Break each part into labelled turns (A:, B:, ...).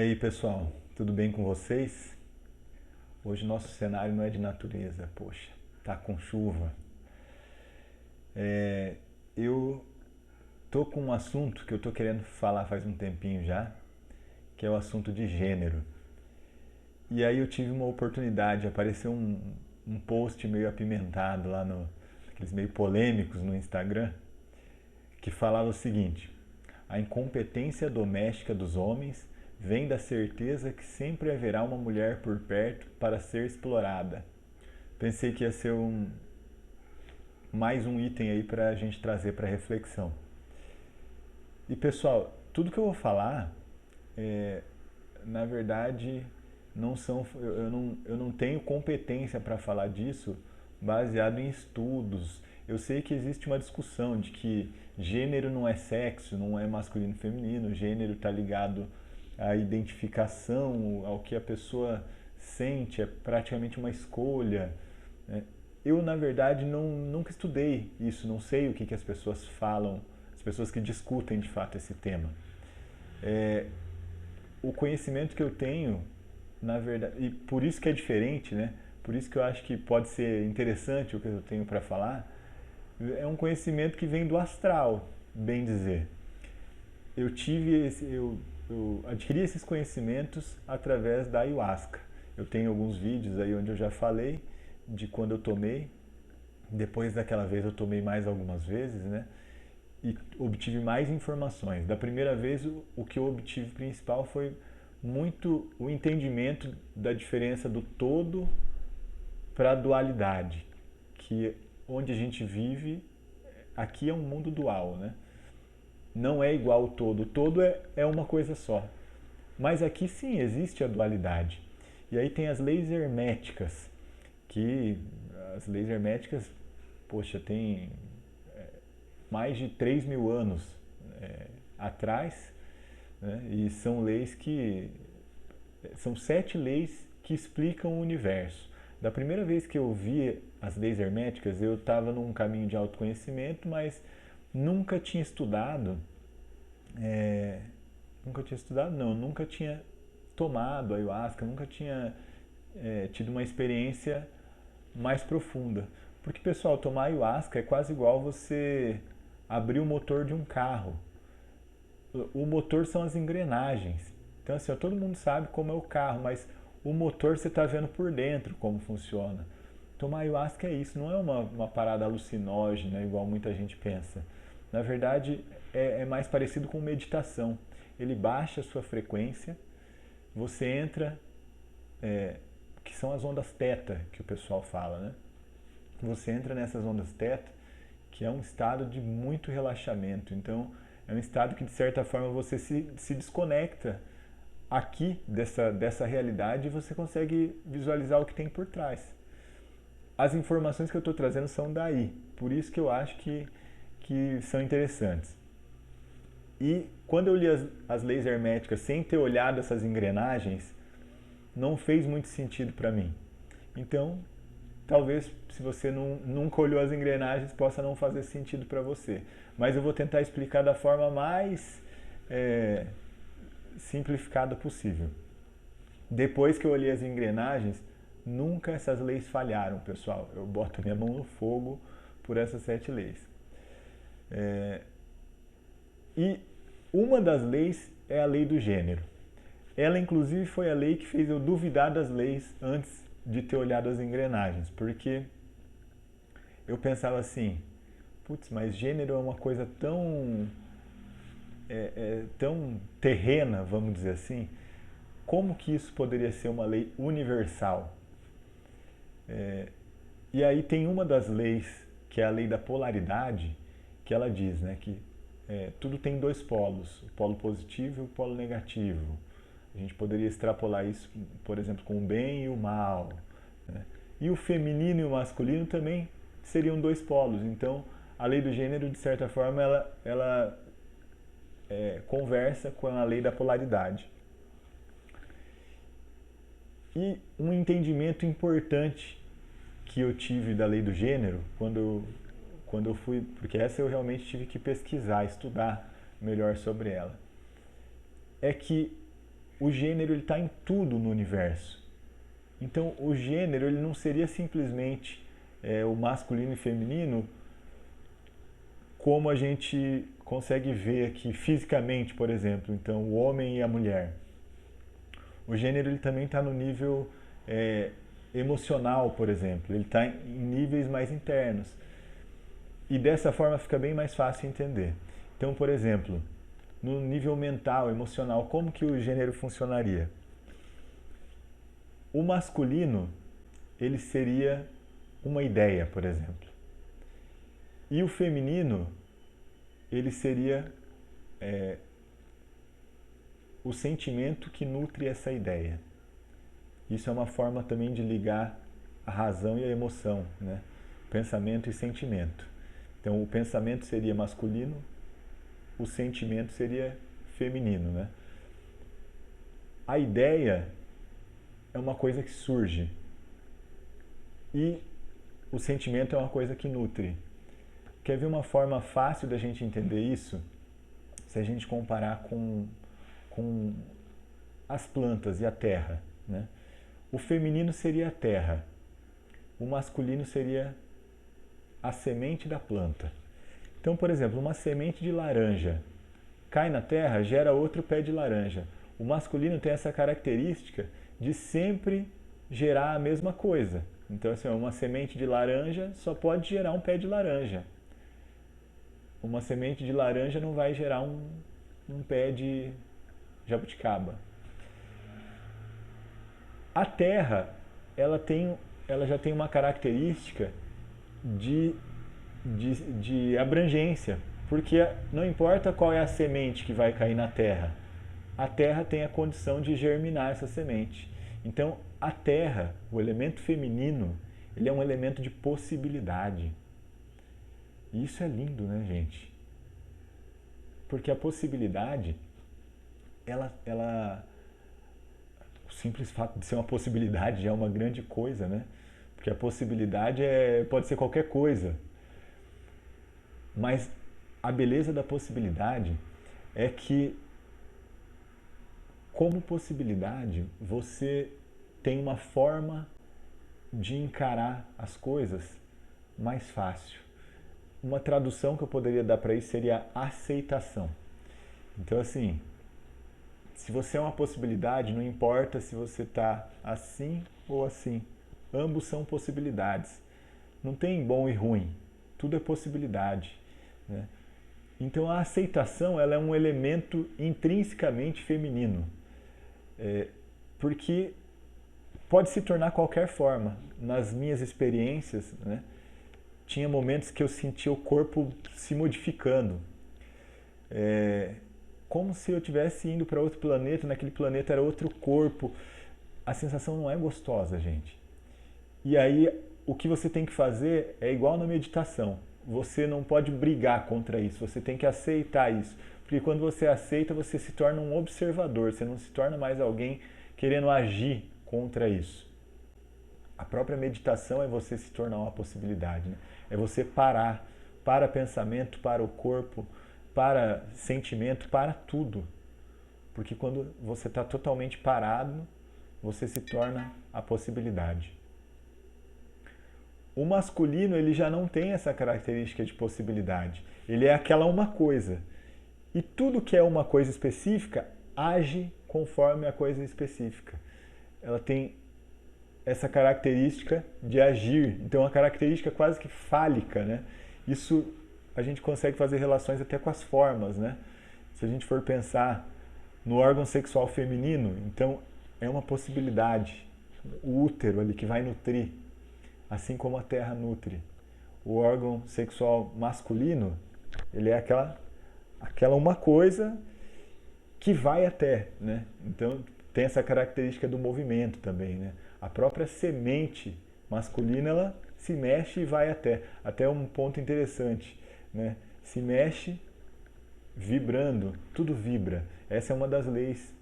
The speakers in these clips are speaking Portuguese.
A: aí, pessoal, tudo bem com vocês? Hoje nosso cenário não é de natureza, poxa, tá com chuva. Eu tô com um assunto que eu tô querendo falar faz um tempinho já, que é o assunto de gênero. E aí eu tive uma oportunidade, apareceu um post meio apimentado lá aqueles meio polêmicos no Instagram, que falava o seguinte: a incompetência doméstica dos homens vem da certeza que sempre haverá uma mulher por perto para ser explorada. Pensei que ia ser mais um item aí para a gente trazer para reflexão. E pessoal, tudo que eu vou falar, é, na verdade, não são, eu não tenho competência para falar disso baseado em estudos. Eu sei que existe uma discussão de que gênero não é sexo, não é masculino e feminino, gênero está ligado à identificação, ao que a pessoa sente, é praticamente uma escolha, né? Eu, na verdade, nunca estudei isso, não sei o que as pessoas falam, as pessoas que discutem de fato esse tema. É, o conhecimento que eu tenho, na verdade, e por isso que é diferente, né? Por isso que eu acho que pode ser interessante o que eu tenho para falar, é um conhecimento que vem do astral, bem dizer. Eu tive eu adquiri esses conhecimentos através da ayahuasca. Eu tenho alguns vídeos aí onde eu já falei de quando eu tomei. Depois daquela vez eu tomei mais algumas vezes, né? E obtive mais informações. Da primeira vez, o que eu obtive principal foi muito o entendimento da diferença do todo para a dualidade, que onde a gente vive, aqui é um mundo dual, né? Não é igual ao todo, o todo é uma coisa só. Mas aqui sim existe a dualidade. E aí tem as leis herméticas, que as leis herméticas, poxa, tem mais de 3.000 anos atrás, né? E são leis que são 7 leis que explicam o universo. Da primeira vez que eu vi as leis herméticas, eu estava num caminho de autoconhecimento, mas nunca tinha estudado, nunca tinha estudado não, nunca tinha tomado ayahuasca, nunca tinha tido uma experiência mais profunda. Porque, pessoal, tomar ayahuasca é quase igual você abrir o motor de um carro. O motor são as engrenagens. Então, assim, ó, todo mundo sabe como é o carro, mas o motor você está vendo por dentro como funciona. Tomar ayahuasca é isso, não é uma parada alucinógena, igual muita gente pensa. Na verdade, é mais parecido com meditação. Ele baixa a sua frequência, você entra, que são as ondas teta que o pessoal fala, né? Você entra nessas ondas teta, que é um estado de muito relaxamento. Então, é um estado que, de certa forma, você se desconecta aqui dessa realidade e você consegue visualizar o que tem por trás. As informações que eu estou trazendo são daí, por isso que eu acho que são interessantes. E quando eu li as leis herméticas sem ter olhado essas engrenagens, não fez muito sentido para mim. Então, talvez se você nunca olhou as engrenagens possa não fazer sentido para você. Mas eu vou tentar explicar da forma mais simplificada possível. Depois que eu olhei as engrenagens, nunca essas leis falharam, pessoal. Eu boto minha mão no fogo por essas 7 leis. E uma das leis é a lei do gênero. Ela, inclusive, foi a lei que fez eu duvidar das leis antes de ter olhado as engrenagens, porque eu pensava assim, putz, mas gênero é uma coisa tão terrena, vamos dizer assim, como que isso poderia ser uma lei universal? E aí tem uma das leis, que é a lei da polaridade, que ela diz, né, que tudo tem 2 polos, o polo positivo e o polo negativo. A gente poderia extrapolar isso, por exemplo, com o bem e o mal, né? E o feminino e o masculino também seriam 2 polos. Então, a lei do gênero, de certa forma, ela conversa com a lei da polaridade. E um entendimento importante que eu tive da lei do gênero, quando eu fui, porque essa eu realmente tive que pesquisar, estudar melhor sobre ela, é que o gênero está em tudo no universo. Então, o gênero ele não seria simplesmente o masculino e feminino como a gente consegue ver aqui fisicamente, por exemplo. Então, o homem e a mulher. O gênero ele também está no nível emocional, por exemplo. Ele está em níveis mais internos. E dessa forma fica bem mais fácil entender. Então, por exemplo, no nível mental, emocional, como que o gênero funcionaria? O masculino, ele seria uma ideia, por exemplo. E o feminino, ele seria o sentimento que nutre essa ideia. Isso é uma forma também de ligar a razão e a emoção, né? Pensamento e sentimento. Então, o pensamento seria masculino, o sentimento seria feminino, né? A ideia é uma coisa que surge e o sentimento é uma coisa que nutre. Quer ver uma forma fácil da gente entender isso? Se a gente comparar com as plantas e a terra, né? O feminino seria a terra, o masculino seria a semente da planta. Então, por exemplo, uma semente de laranja cai na terra, gera outro pé de laranja. O masculino tem essa característica de sempre gerar a mesma coisa. Então, assim, uma semente de laranja só pode gerar um pé de laranja. Uma semente de laranja não vai gerar um pé de jabuticaba. A terra, ela já tem uma característica de abrangência, porque não importa qual é a semente que vai cair na terra, a terra tem a condição de germinar essa semente. Então, a terra, o elemento feminino, ele é um elemento de possibilidade. E isso é lindo, né, gente? Porque a possibilidade, o simples fato de ser uma possibilidade já é uma grande coisa, né? Porque a possibilidade pode ser qualquer coisa. Mas a beleza da possibilidade é que, como possibilidade, você tem uma forma de encarar as coisas mais fácil. Uma tradução que eu poderia dar para isso seria aceitação. Então, assim, se você é uma possibilidade, não importa se você está assim ou assim. Ambos são possibilidades. Não tem bom e ruim. Tudo é possibilidade, né? Então a aceitação ela é um elemento intrinsecamente feminino. Porque pode se tornar qualquer forma. Nas minhas experiências, né, tinha momentos que eu sentia o corpo se modificando. Como se eu estivesse indo para outro planeta, naquele planeta era outro corpo. A sensação não é gostosa, gente. E aí, o que você tem que fazer é igual na meditação. Você não pode brigar contra isso, você tem que aceitar isso. Porque quando você aceita, você se torna um observador, você não se torna mais alguém querendo agir contra isso. A própria meditação é você se tornar uma possibilidade, né? É você parar para pensamento, para o corpo, para sentimento, para tudo. Porque quando você está totalmente parado, você se torna a possibilidade. O masculino ele já não tem essa característica de possibilidade. Ele é aquela uma coisa. E tudo que é uma coisa específica age conforme a coisa específica. Ela tem essa característica de agir. Então, é uma característica quase que fálica, né? Isso a gente consegue fazer relações até com as formas, né? Se a gente for pensar no órgão sexual feminino, então é uma possibilidade. O útero ali que vai nutrir, assim como a terra nutre. O órgão sexual masculino, ele é aquela uma coisa que vai até, né? Então tem essa característica do movimento também, né? A própria semente masculina, ela se mexe e vai até. Até um ponto interessante, né? Se mexe vibrando, tudo vibra. Essa é uma das leis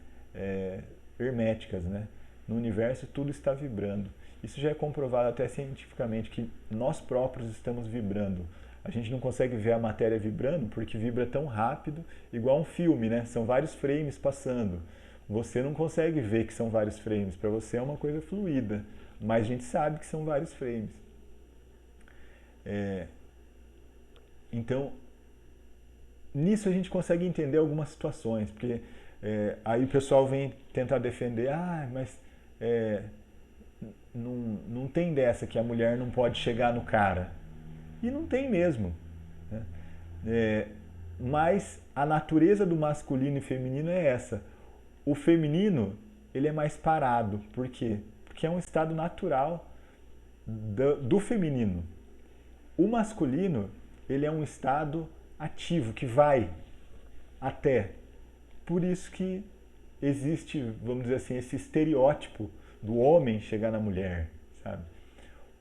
A: herméticas, né? No universo tudo está vibrando. Isso já é comprovado até cientificamente, que nós próprios estamos vibrando. A gente não consegue ver a matéria vibrando porque vibra tão rápido, igual um filme, né? São vários frames passando. Você não consegue ver que são vários frames, para você é uma coisa fluida, mas a gente sabe que são vários frames. Então, nisso a gente consegue entender algumas situações, porque aí o pessoal vem tentar defender, mas não tem dessa que a mulher não pode chegar no cara. E não tem mesmo. Né? Mas a natureza do masculino e feminino é essa. O feminino, ele é mais parado. Por quê? Porque é um estado natural do feminino. O masculino, ele é um estado ativo, que vai até. Por isso que existe, vamos dizer assim, esse estereótipo do homem chegar na mulher, sabe?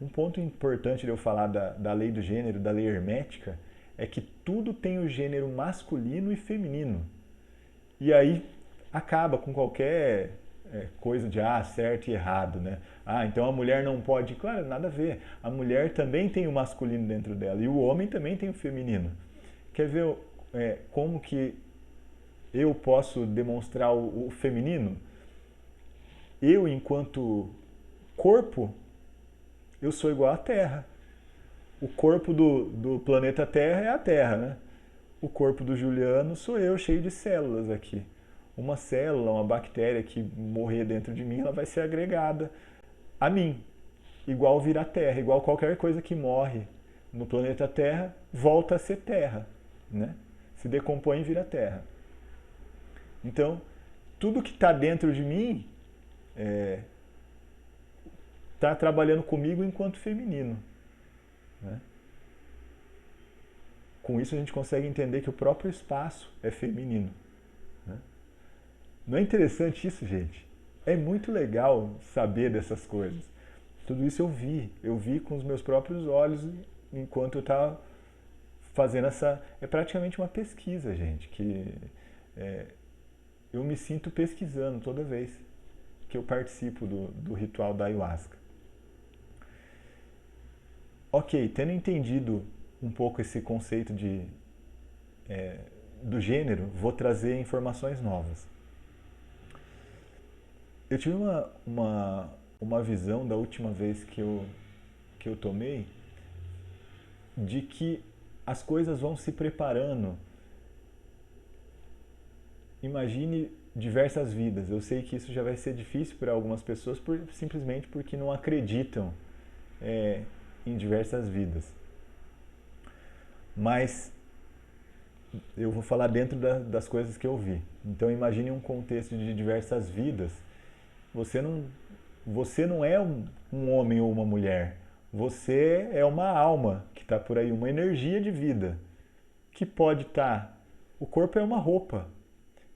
A: Um ponto importante de eu falar da lei do gênero, da lei hermética, é que tudo tem o gênero masculino e feminino. E aí acaba com qualquer coisa de certo e errado, né? Então a mulher não pode. Claro, nada a ver. A mulher também tem o masculino dentro dela e o homem também tem o feminino. Quer ver como que eu posso demonstrar o feminino? Eu, enquanto corpo, eu sou igual à Terra. O corpo do planeta Terra é a Terra, né? O corpo do Juliano sou eu, cheio de células aqui. Uma célula, uma bactéria que morrer dentro de mim, ela vai ser agregada a mim. Igual vira Terra, igual qualquer coisa que morre no planeta Terra, volta a ser Terra, né? Se decompõe e vira Terra. Então, tudo que está dentro de mim está trabalhando comigo enquanto feminino. Né? Com isso a gente consegue entender que o próprio espaço é feminino. Né? Não é interessante isso, gente? É muito legal saber dessas coisas. Tudo isso eu vi com os meus próprios olhos enquanto eu estava fazendo essa... É praticamente uma pesquisa, gente, que eu me sinto pesquisando toda vez que eu participo do ritual da ayahuasca. Ok, tendo entendido um pouco esse conceito do gênero, vou trazer informações novas. Eu tive uma visão da última vez que eu tomei de que as coisas vão se preparando. Imagine diversas vidas. Eu sei que isso já vai ser difícil para algumas pessoas simplesmente porque não acreditam em diversas vidas. Mas eu vou falar dentro das coisas que eu vi. Então imagine um contexto de diversas vidas. Você não é um homem ou uma mulher. Você é uma alma que está por aí, uma energia de vida. Que pode estar... O corpo é uma roupa.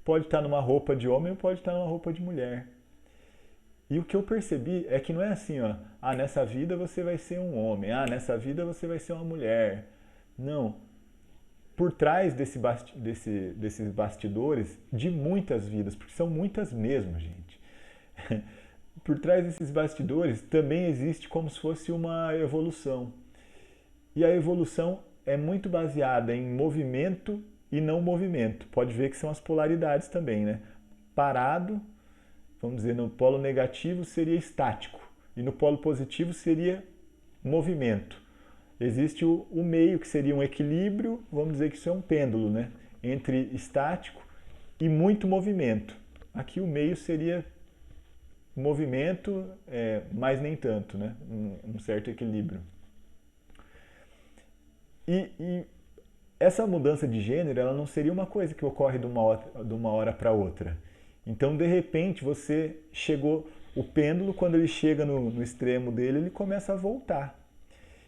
A: Pode estar numa roupa de homem ou pode estar numa roupa de mulher. E o que eu percebi é que não é assim, nessa vida você vai ser um homem, nessa vida você vai ser uma mulher. Não. Por trás desses bastidores, de muitas vidas, porque são muitas mesmo, gente. Por trás desses bastidores também existe como se fosse uma evolução. E a evolução é muito baseada em movimento e não movimento. Pode ver que são as polaridades também, né? Parado, vamos dizer, no polo negativo seria estático e no polo positivo seria movimento. Existe o meio, que seria um equilíbrio, vamos dizer que isso é um pêndulo, né? Entre estático e muito movimento. Aqui o meio seria movimento, mas nem tanto, né? Um certo equilíbrio. E essa mudança de gênero, ela não seria uma coisa que ocorre de uma hora para outra. Então, de repente, você chegou... O pêndulo, quando ele chega no extremo dele, ele começa a voltar.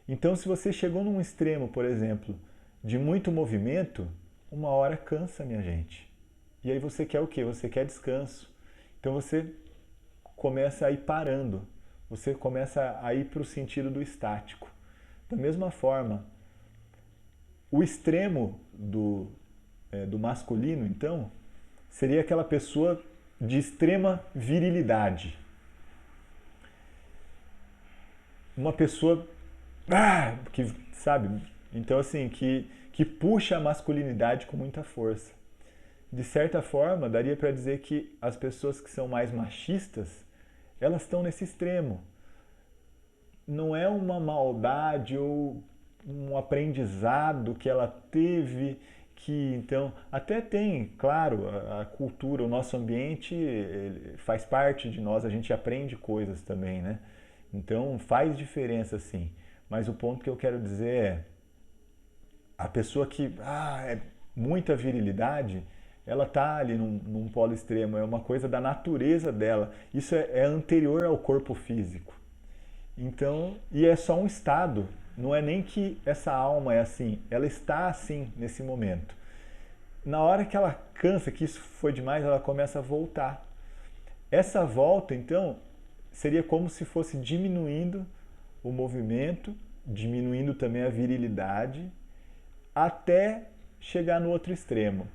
A: Então, se você chegou num extremo, por exemplo, de muito movimento, uma hora cansa, minha gente. E aí você quer o quê? Você quer descanso. Então, você começa a ir parando. Você começa a ir para o sentido do estático. Da mesma forma, o extremo do masculino, então, seria aquela pessoa de extrema virilidade. Uma pessoa que, sabe, então assim, que puxa a masculinidade com muita força. de certa forma, daria para dizer que as pessoas que são mais machistas, elas estão nesse extremo. Não é uma maldade ou um aprendizado que ela teve que, então, até tem, claro, a cultura, o nosso ambiente faz parte de nós, a gente aprende coisas também, né? Então faz diferença sim. Mas o ponto que eu quero dizer é, a pessoa que é muita virilidade, ela tá ali num polo extremo, é uma coisa da natureza dela. Isso é anterior ao corpo físico. Então, e é só um estado, não é nem que essa alma é assim, ela está assim nesse momento. Na hora que ela cansa, que isso foi demais, ela começa a voltar. Essa volta, então, seria como se fosse diminuindo o movimento, diminuindo também a virilidade, até chegar no outro extremo.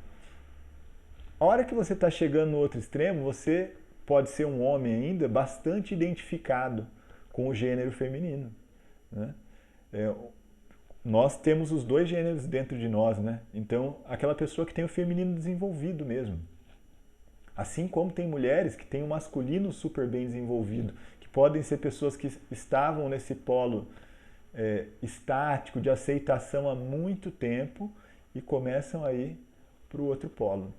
A: A hora que você está chegando no outro extremo, você pode ser um homem ainda bastante identificado com o gênero feminino, né? Nós temos os dois gêneros dentro de nós, né? Então, aquela pessoa que tem o feminino desenvolvido mesmo. Assim como tem mulheres que têm o masculino super bem desenvolvido, que podem ser pessoas que estavam nesse polo estático de aceitação há muito tempo e começam a ir para o outro polo.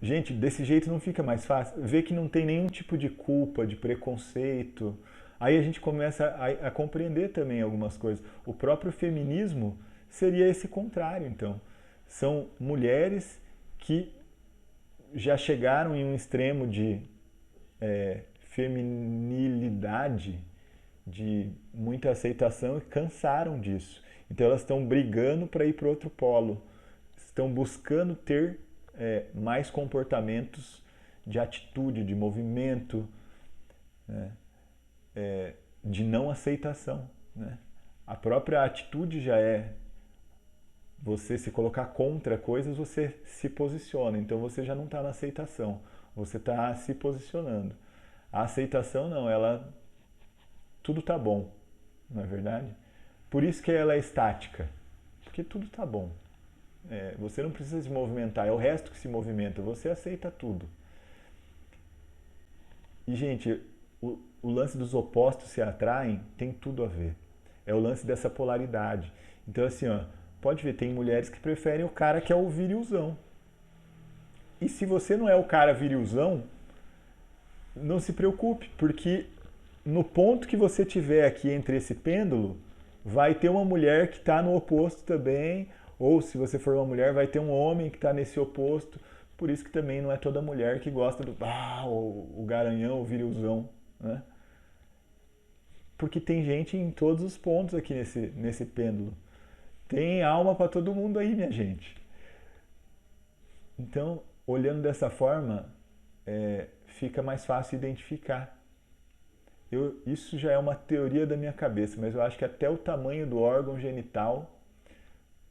A: Gente, desse jeito não fica mais fácil? Vê que não tem nenhum tipo de culpa, de preconceito. Aí a gente começa a compreender também algumas coisas. O próprio feminismo seria esse contrário, então. São mulheres que já chegaram em um extremo de feminilidade, de muita aceitação e cansaram disso. Então elas estão brigando para ir para outro polo. Estão buscando ter mais comportamentos de atitude, de movimento, né? De não aceitação, né? A própria atitude já é você se colocar contra coisas, você se posiciona. Então você já não está na aceitação, você está se posicionando. A aceitação não, ela tudo está bom, não é verdade? Por isso que ela é estática, porque tudo está bom. Você não precisa se movimentar, é o resto que se movimenta, você aceita tudo. E, gente, o lance dos opostos se atraem tem tudo a ver. É o lance dessa polaridade. Então, assim, ó, pode ver, tem mulheres que preferem o cara que é o virilzão. E se você não é o cara virilzão, não se preocupe, porque no ponto que você tiver aqui entre esse pêndulo, vai ter uma mulher que está no oposto também, ou se você for uma mulher, vai ter um homem que está nesse oposto. Por isso que também não é toda mulher que gosta do o garanhão, o virilzão, né? Porque tem gente em todos os pontos aqui nesse pêndulo. Tem alma para todo mundo aí, minha gente. Então, olhando dessa forma, fica mais fácil identificar. Isso já é uma teoria da minha cabeça, mas eu acho que até o tamanho do órgão genital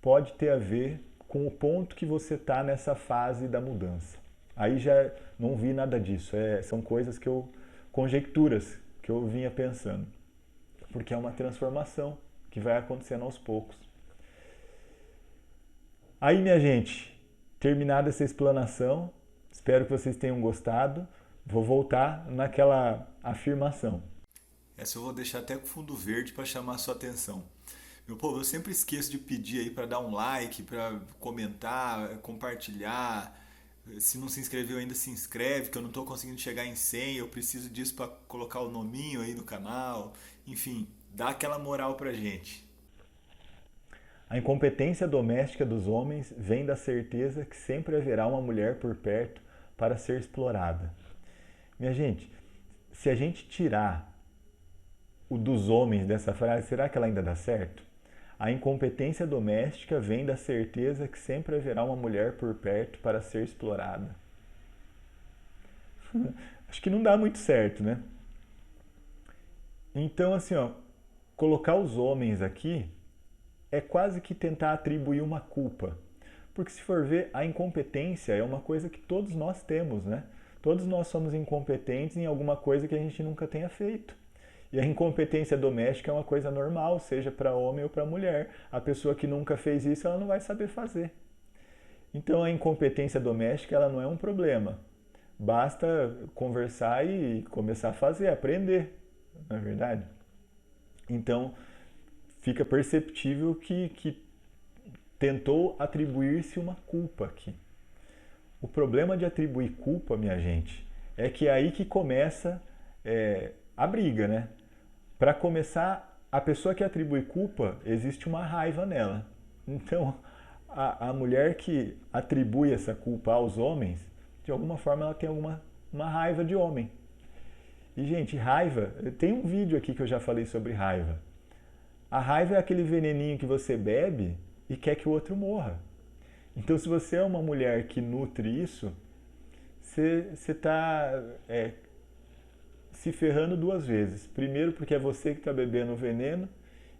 A: pode ter a ver com o ponto que você está nessa fase da mudança. Aí já não vi nada disso, são coisas conjecturas que eu vinha pensando, porque é uma transformação que vai acontecendo aos poucos. Aí, minha gente, terminada essa explanação, espero que vocês tenham gostado. Vou voltar naquela afirmação. Essa eu vou deixar até com fundo verde para chamar a sua atenção. Meu povo, eu sempre esqueço de pedir aí para dar um like, para comentar, compartilhar. Se não se inscreveu ainda, se inscreve, que eu não estou conseguindo chegar em 100, eu preciso disso para colocar o nominho aí no canal. Enfim, dá aquela moral pra gente. A incompetência doméstica dos homens vem da certeza que sempre haverá uma mulher por perto para ser explorada. Minha gente, se a gente tirar o dos homens dessa frase, será que ela ainda dá certo? A incompetência doméstica vem da certeza que sempre haverá uma mulher por perto para ser explorada. Acho que não dá muito certo, né? Então, assim, ó, colocar os homens aqui é quase que tentar atribuir uma culpa. Porque se for ver, a incompetência é uma coisa que todos nós temos, né? Todos nós somos incompetentes em alguma coisa que a gente nunca tenha feito. E a incompetência doméstica é uma coisa normal, seja para homem ou para mulher. A pessoa que nunca fez isso, ela não vai saber fazer. Então a incompetência doméstica ela não é um problema. Basta conversar e começar a fazer, aprender, não é verdade? Então fica perceptível que tentou atribuir-se uma culpa aqui. O problema de atribuir culpa, minha gente, é que é aí que começa a briga, né? Para começar, a pessoa que atribui culpa, existe uma raiva nela. Então, a mulher que atribui essa culpa aos homens, de alguma forma ela tem uma raiva de homem. E, gente, raiva, tem um vídeo aqui que eu já falei sobre raiva. A raiva é aquele veneninho que você bebe e quer que o outro morra. Então, se você é uma mulher que nutre isso, você está se ferrando duas vezes. Primeiro, porque é você que está bebendo o veneno,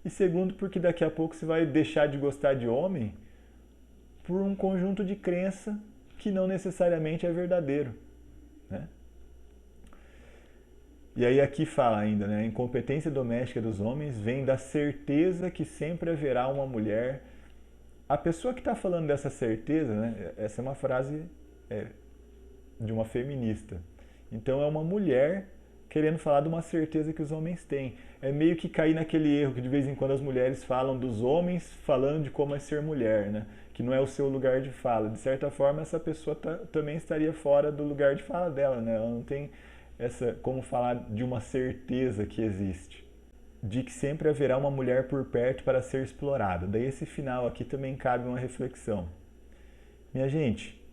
A: e segundo, porque daqui a pouco você vai deixar de gostar de homem por um conjunto de crença que não necessariamente é verdadeiro, né? E aí aqui fala ainda, né? A incompetência doméstica dos homens vem da certeza que sempre haverá uma mulher. A pessoa que está falando dessa certeza, né? Essa é uma frase de uma feminista. Então é uma mulher querendo falar de uma certeza que os homens têm. É meio que cair naquele erro que de vez em quando as mulheres falam dos homens falando de como é ser mulher, né? Que não é o seu lugar de fala. De certa forma, essa pessoa também estaria fora do lugar de fala dela, né? Ela não tem como falar de uma certeza que existe. De que sempre haverá uma mulher por perto para ser explorada. Daí esse final aqui também cabe uma reflexão. Minha gente,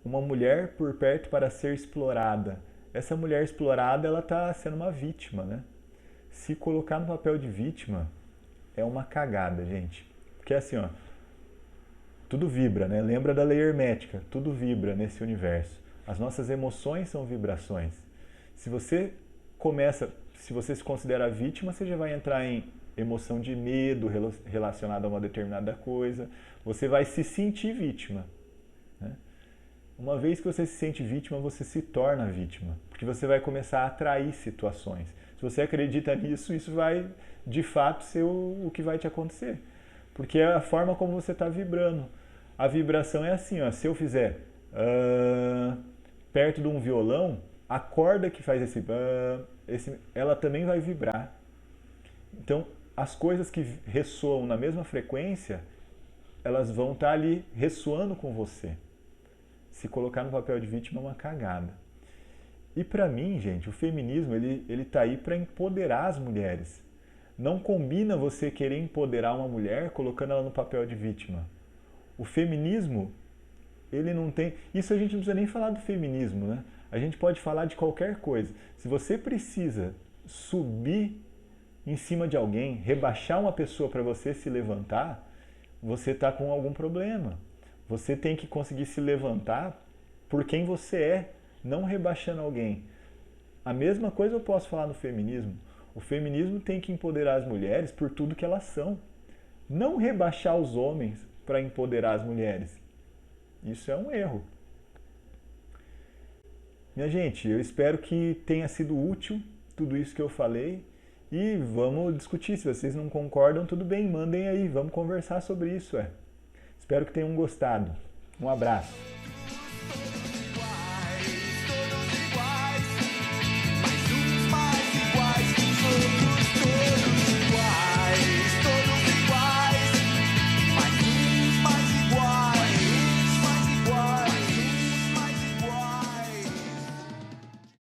A: uma mulher por perto para ser explorada. Essa mulher explorada, ela está sendo uma vítima, né? Se colocar no papel de vítima, é uma cagada, gente. Porque assim, ó, tudo vibra, né? Lembra da lei hermética, tudo vibra nesse universo. As nossas emoções são vibrações. Se você se considera vítima, você já vai entrar em emoção de medo relacionada a uma determinada coisa. Você vai se sentir vítima, né? Uma vez que você se sente vítima, você se torna vítima, porque você vai começar a atrair situações. Se você acredita nisso, isso vai, de fato, ser o que vai te acontecer. Porque é a forma como você está vibrando. A vibração é assim, ó, se eu fizer perto de um violão, a corda que faz ela também vai vibrar. Então, as coisas que ressoam na mesma frequência, elas vão estar ali ressoando com você. Se colocar no papel de vítima é uma cagada. E para mim, gente, o feminismo ele tá aí para empoderar as mulheres. Não combina você querer empoderar uma mulher colocando ela no papel de vítima. O feminismo, ele não tem... Isso a gente não precisa nem falar do feminismo, né? A gente pode falar de qualquer coisa. Se você precisa subir em cima de alguém, rebaixar uma pessoa para você se levantar, você está com algum problema. Você tem que conseguir se levantar por quem você é, não rebaixando alguém. A mesma coisa eu posso falar no feminismo. O feminismo tem que empoderar as mulheres por tudo que elas são. Não rebaixar os homens para empoderar as mulheres. Isso é um erro. Minha gente, eu espero que tenha sido útil tudo isso que eu falei. E vamos discutir. Se vocês não concordam, tudo bem, mandem aí. Vamos conversar sobre isso, Espero que tenham gostado. Um abraço.